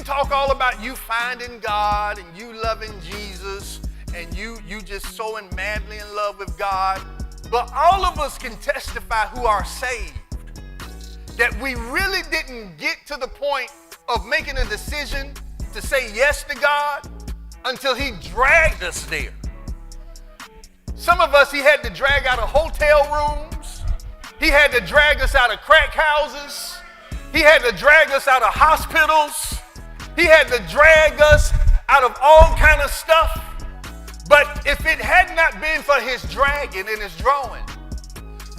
talk all about you finding God and you loving Jesus and you just so madly in love with God. But all of us can testify who are saved that we really didn't get to the point of making a decision to say yes to God until he dragged us there. Some of us, he had to drag out of hotel rooms. He had to drag us out of crack houses. He had to drag us out of hospitals. He had to drag us out of all kind of stuff. But if it had not been for his dragging and his drawing,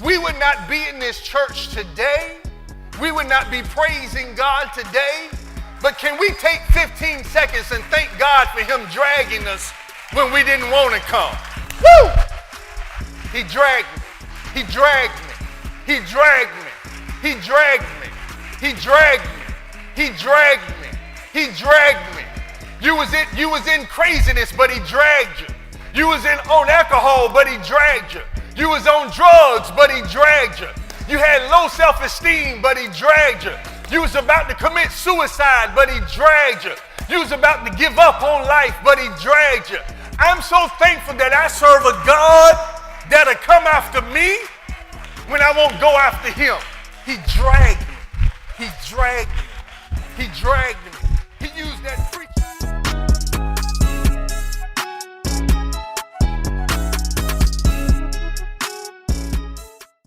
we would not be in this church today. We would not be praising God today. But can we take 15 seconds and thank God for him dragging us when we didn't want to come? Woo! He dragged me. He dragged me. He dragged me. He dragged me. He dragged me. He dragged me. He dragged me. You was in craziness, but he dragged you. You was on alcohol, but he dragged you. You was on drugs, but he dragged you. You had low self-esteem, but he dragged you. You was about to commit suicide, but he dragged you. You was about to give up on life, but he dragged you. I'm so thankful that I serve a God that'll come after me when I won't go after him. He dragged me. He dragged me. He dragged me. He used that preacher.